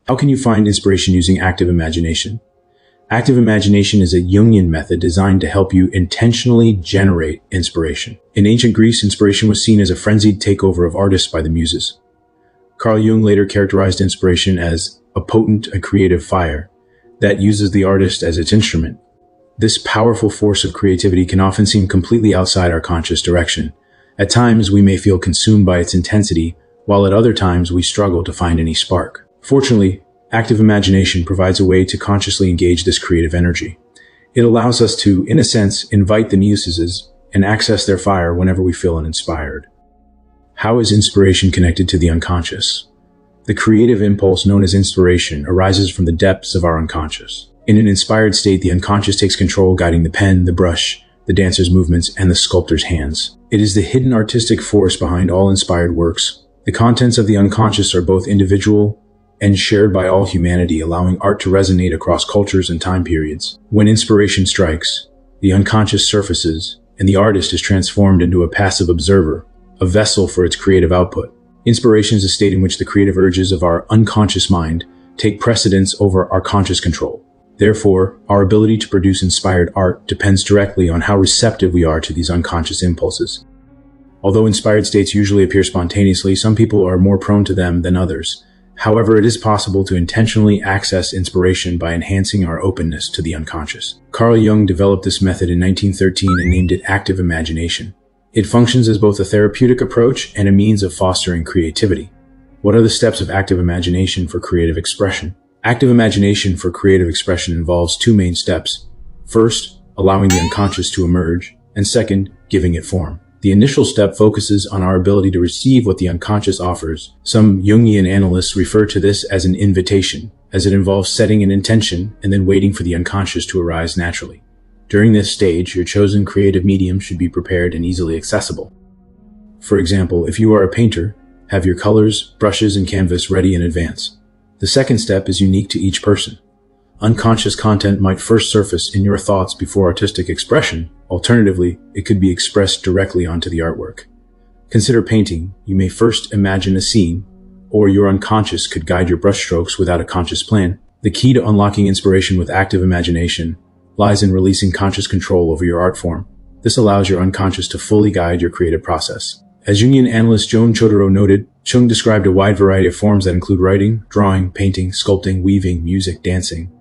How can you find inspiration using active imagination? Active imagination is a Jungian method designed to help you intentionally generate inspiration. In ancient Greece, inspiration was seen as a frenzied takeover of artists by the muses. Carl Jung later characterized inspiration as a potent and creative fire that uses the artist as its instrument. This powerful force of creativity can often seem completely outside our conscious direction. At times, we may feel consumed by its intensity, while at other times we struggle to find any spark. Fortunately, active imagination provides a way to consciously engage this creative energy. It allows us to, in a sense, invite the muses and access their fire whenever we feel uninspired. How is inspiration connected to the unconscious? The creative impulse known as inspiration arises from the depths of our unconscious. In an inspired state, the unconscious takes control, guiding the pen, the brush, the dancer's movements, and the sculptor's hands. It is the hidden artistic force behind all inspired works. The contents of the unconscious are both individual and shared by all humanity, allowing art to resonate across cultures and time periods. When inspiration strikes, the unconscious surfaces, and the artist is transformed into a passive observer, a vessel for its creative output. Inspiration is a state in which the creative urges of our unconscious mind take precedence over our conscious control. Therefore, our ability to produce inspired art depends directly on how receptive we are to these unconscious impulses. Although inspired states usually appear spontaneously, some people are more prone to them than others. However, it is possible to intentionally access inspiration by enhancing our openness to the unconscious. Carl Jung developed this method in 1913 and named it active imagination. It functions as both a therapeutic approach and a means of fostering creativity. What are the steps of active imagination for creative expression? Active imagination for creative expression involves two main steps. First, allowing the unconscious to emerge, and second, giving it form. The initial step focuses on our ability to receive what the unconscious offers. Some Jungian analysts refer to this as an invitation, as it involves setting an intention and then waiting for the unconscious to arise naturally. During this stage, your chosen creative medium should be prepared and easily accessible. For example, if you are a painter, have your colors, brushes, and canvas ready in advance. The second step is unique to each person. Unconscious content might first surface in your thoughts before artistic expression. Alternatively, it could be expressed directly onto the artwork. Consider painting. You may first imagine a scene, or your unconscious could guide your brushstrokes without a conscious plan. The key to unlocking inspiration with active imagination lies in releasing conscious control over your art form. This allows your unconscious to fully guide your creative process. As Jungian analyst Joan Chodorow noted, Jung described a wide variety of forms that include writing, drawing, painting, sculpting, weaving, music, dancing,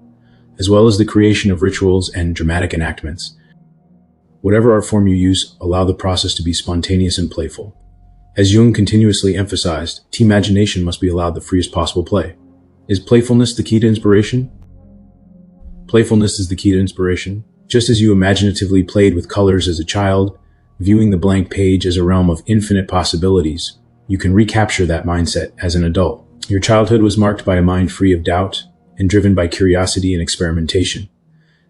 as well as the creation of rituals and dramatic enactments. Whatever art form you use, allow the process to be spontaneous and playful. As Jung continuously emphasized, imagination must be allowed the freest possible play. Is playfulness the key to inspiration? Playfulness is the key to inspiration. Just as you imaginatively played with colors as a child, viewing the blank page as a realm of infinite possibilities, you can recapture that mindset as an adult. Your childhood was marked by a mind free of doubt and driven by curiosity and experimentation.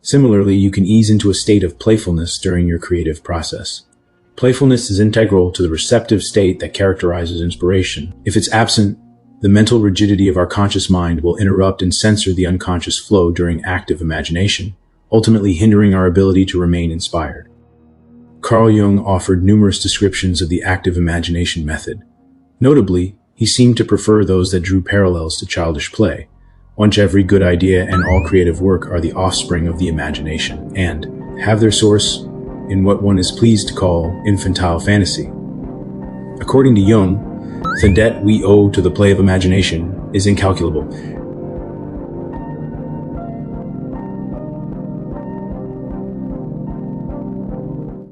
Similarly, you can ease into a state of playfulness during your creative process. Playfulness is integral to the receptive state that characterizes inspiration. If it's absent, the mental rigidity of our conscious mind will interrupt and censor the unconscious flow during active imagination, ultimately hindering our ability to remain inspired. Carl Jung offered numerous descriptions of the active imagination method. Notably, he seemed to prefer those that drew parallels to childish play. Once every good idea and all creative work are the offspring of the imagination, and have their source in what one is pleased to call infantile fantasy. According to Jung, the debt we owe to the play of imagination is incalculable.